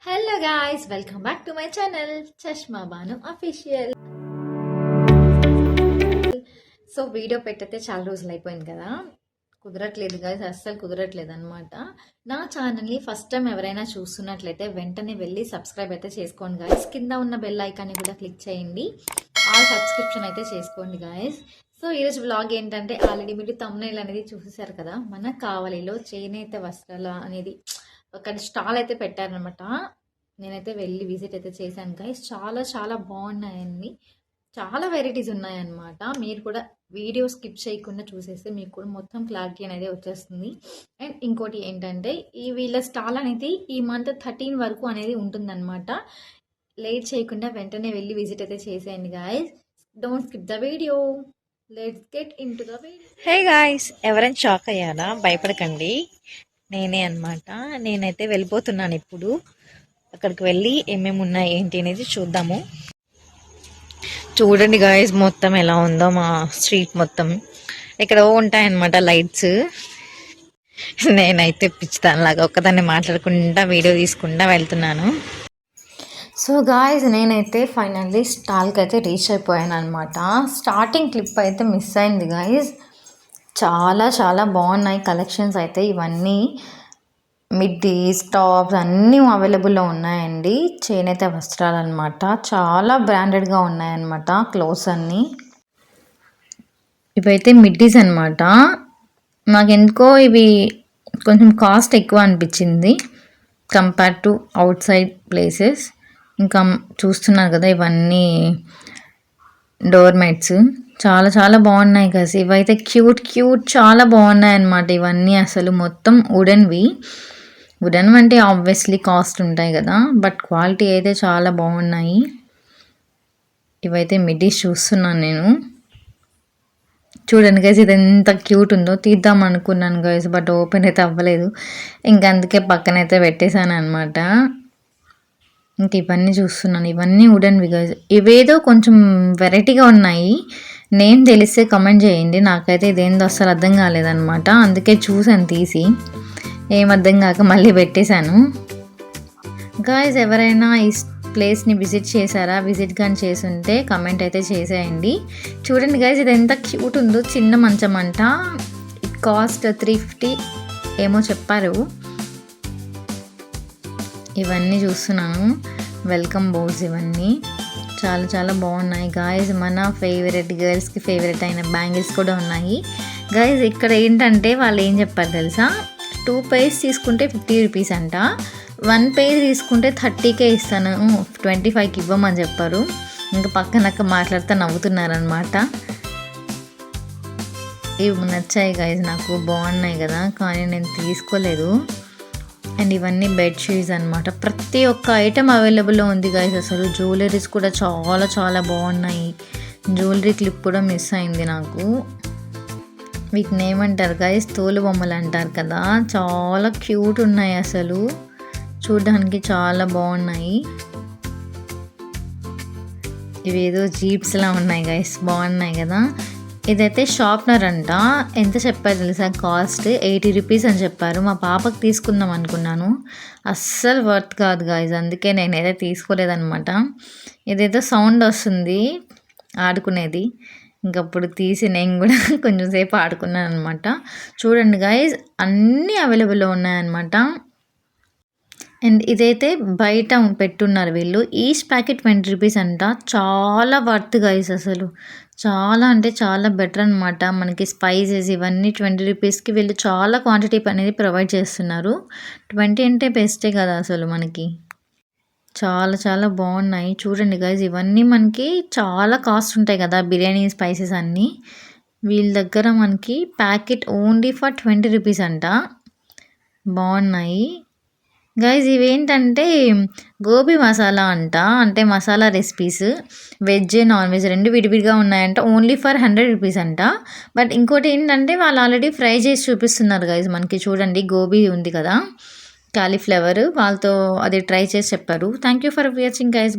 Hello guys, welcome back to my channel Chashma Banu official. So video పెట్టయితే చాలా రోజులు అయిపోయింది కదా, కుదరట్లేదు గాయ్స్, అస్సలు కుదరట్లేదు అనమాట. నా ఛానల్ని ఫస్ట్ టైం ఎవరైనా చూస్తున్నట్లయితే వెంటనే వెళ్ళి సబ్స్క్రైబ్ అయితే చేసుకోండి గాయ్స్. కింద ఉన్న బెల్ ఐకాన్ని కూడా క్లిక్ చేయండి, ఆల్ సబ్స్క్రిప్షన్ అయితే చేసుకోండి గాయ్స్. సో ఈరోజు వ్లాగ్ ఏంటంటే, ఆల్రెడీ మీరు తమ్నైల్ అనేది చూసేసారు కదా, మన కావలిలో చేనేత వస్త్రాల అనేది ఒక స్టాల్ అయితే పెట్టారనమాట. నేనైతే వెళ్ళి విజిట్ అయితే చేశాను గైస్. చాలా చాలా బాగున్నాయండి, చాలా వెరైటీస్ ఉన్నాయన్నమాట. మీరు కూడా వీడియో స్కిప్ చేయకుండా చూసేస్తే మీకు కూడా మొత్తం క్లారిటీ అనేది వచ్చేస్తుంది. అండ్ ఇంకోటి ఏంటంటే, ఈ వీళ్ళ స్టాల్ అనేది ఈ మంత్ 13 వరకు అనేది ఉంటుందన్నమాట. లేట్ చేయకుండా వెంటనే వెళ్ళి విజిట్ అయితే చేసేయండి guys. Don't skip the video. Let's get in to the video. Hey guys, ఎవరైనా షాక్ అయ్యారా? భయపడకండి, నేనే అనమాట. నేనైతే వెళ్ళిపోతున్నాను ఇప్పుడు. అక్కడికి వెళ్ళి ఏమేమి ఉన్నాయి ఏంటి అనేది చూద్దాము. చూడండి గాయ్స్, మొత్తం ఎలా ఉందో మా స్ట్రీట్ మొత్తం. ఇక్కడ ఉంటాయన్నమాట లైట్స్. నేనైతే పిచ్చిదానిలాగా ఒక్కదాన్ని మాట్లాడుకుంటా వీడియో తీసుకుంటా వెళ్తున్నాను. సో గాయస్, నేనైతే ఫైనల్లీ స్టాల్కి అయితే రీచ్ అయిపోయాను అనమాట. స్టార్టింగ్ క్లిప్ అయితే మిస్ అయింది గాయస్. చాలా చాలా బాగున్నాయి కలెక్షన్స్ అయితే. ఇవన్నీ మిడ్డీస్, టాప్స్ అన్నీ అవైలబుల్లో ఉన్నాయండి. చేనేత వస్త్రాలు అనమాట. చాలా బ్రాండెడ్గా ఉన్నాయన్నమాట క్లోత్స్ అన్నీ. ఇవైతే మిడ్డీస్ అనమాట. నాకు ఎందుకో ఇవి కొంచెం కాస్ట్ ఎక్కువ అనిపించింది compare to out side places. ఇంకా చూస్తున్నారు కదా, ఇవన్నీ డోర్ మ్యాట్స్ చాలా చాలా బాగున్నాయి కదా. ఇవైతే క్యూట్ క్యూట్ చాలా బాగున్నాయి అన్నమాట. ఇవన్నీ అసలు మొత్తం వుడెన్వి అంటే ఆబ్వియస్లీ కాస్ట్ ఉంటాయి కదా, బట్ క్వాలిటీ అయితే చాలా బాగున్నాయి. ఇవైతే మిడ్డీస్ చూస్తున్నాను నేను. చూడండి గైస్, ఇది ఎంత క్యూట్ ఉందో. తీద్దాం అనుకున్నాను గైస్, బట్ ఓపెన్ అయితే అవ్వలేదు. ఇంకా అందుకే పక్కనైతే పెట్టేశాను అనమాట. ఇంక ఇవన్నీ చూస్తున్నాను. ఇవన్నీ వుడెన్వి గైస్. ఇవేదో కొంచెం వెరైటీగా ఉన్నాయి. నేమ్ తెలిస్తే కమెంట్ చేయండి. నాకైతే ఇదేందో అసలు అర్థం కాలేదన్నమాట. అందుకే చూసాను తీసి, ఏం అర్థం కాక మళ్ళీ పెట్టేశాను. గాయస్, ఎవరైనా ఈ ప్లేస్ని విజిట్ చేశారా? విజిట్ కానీ చేసుంటే కమెంట్ అయితే చేసేయండి. చూడండి గాయస్, ఇది ఎంత క్యూట్ ఉందో. చిన్న మంచం అంట. ఇట్ కాస్ట్ 350 ఏమో చెప్పారు. ఇవన్నీ చూస్తున్నాను. వెల్కమ్ బోర్డ్స్ ఇవన్నీ చాలా చాలా బాగున్నాయి గాయస్. మన ఫేవరెట్ గర్ల్స్కి ఫేవరెట్ అయిన బ్యాంగిల్స్ కూడా ఉన్నాయి గాయస్. ఇక్కడ ఏంటంటే వాళ్ళు ఏం చెప్పారు తెలుసా, 2 pairs తీసుకుంటే 50 రూపీస్ అంట, 1 pair తీసుకుంటే 30కే ఇస్తాను, 25కి ఇవ్వమని చెప్పారు. ఇంకా పక్కనక్క మాట్లాడుతూ నవ్వుతున్నారనమాట. ఇవి నచ్చాయి గాయస్, నాకు బాగున్నాయి కదా, కానీ నేను తీసుకోలేదు. అండ్ ఇవన్నీ బెడ్షీట్స్ అనమాట. ప్రతి ఒక్క ఐటెం అవైలబుల్లో ఉంది గాయస్. అసలు జ్యువెలరీస్ కూడా చాలా చాలా బాగున్నాయి. జ్యువెలరీ క్లిప్ కూడా మిస్ అయింది నాకు. వీటిని ఏమంటారు గాయస్, తోలు బొమ్మలు అంటారు కదా. చాలా క్యూట్ ఉన్నాయి అసలు, చూడడానికి చాలా బాగున్నాయి. ఇవేదో జీప్స్లా ఉన్నాయి గాయస్, బాగున్నాయి కదా. ఇదైతే షార్ప్నర్ అంట. ఎంత చెప్పారు తెలుసా, కాస్ట్ 80 రూపీస్ అని చెప్పారు. మా పాపకు తీసుకుందాం అనుకున్నాను, అస్సలు వర్త్ కాదు గాయస్, అందుకే నేనైతే తీసుకోలేదన్నమాట. ఇదేదో సౌండ్ వస్తుంది ఆడుకునేది, ఇంకప్పుడు తీసి నేను కూడా కొంచెం సేపు ఆడుకున్నాను అనమాట. చూడండి గాయస్, అన్నీ అవైలబుల్లో ఉన్నాయన్నమాట. అండ్ ఇదైతే బయట పెట్టున్నారు వీళ్ళు. ఈచ్ ప్యాకెట్ 20 రూపీస్ అంట. చాలా వర్త్ గైస్, అసలు చాలా అంటే చాలా బెటర్ అనమాట. మనకి స్పైసెస్ ఇవన్నీ 20 రూపీస్కి వీళ్ళు చాలా క్వాంటిటీ అనేది ప్రొవైడ్ చేస్తున్నారు. 20 అంటే బెస్టే కదా అసలు మనకి. చాలా చాలా బాగున్నాయి. చూడండి గైస్, ఇవన్నీ మనకి చాలా కాస్ట్ ఉంటాయి కదా బిర్యానీ స్పైసెస్ అన్నీ. వీళ్ళ దగ్గర మనకి ప్యాకెట్ ఓన్లీ ఫర్ 20 రూపీస్ అంట. బాగున్నాయి గైజ్. ఇవేంటంటే గోబీ మసాలా అంట, అంటే masala recipes, veg non veg రెండు విడివిడిగా ఉన్నాయంట. ఓన్లీ ఫర్ 100 రూపీస్ అంట. బట్ ఇంకోటి ఏంటంటే వాళ్ళు ఆల్రెడీ ఫ్రై చేసి చూపిస్తున్నారు గైజ్ మనకి. చూడండి, గోబీ ఉంది కదా, కాలీఫ్లవర్, వాళ్ళతో అది ట్రై చేసి చెప్పారు. Thank you for watching guys.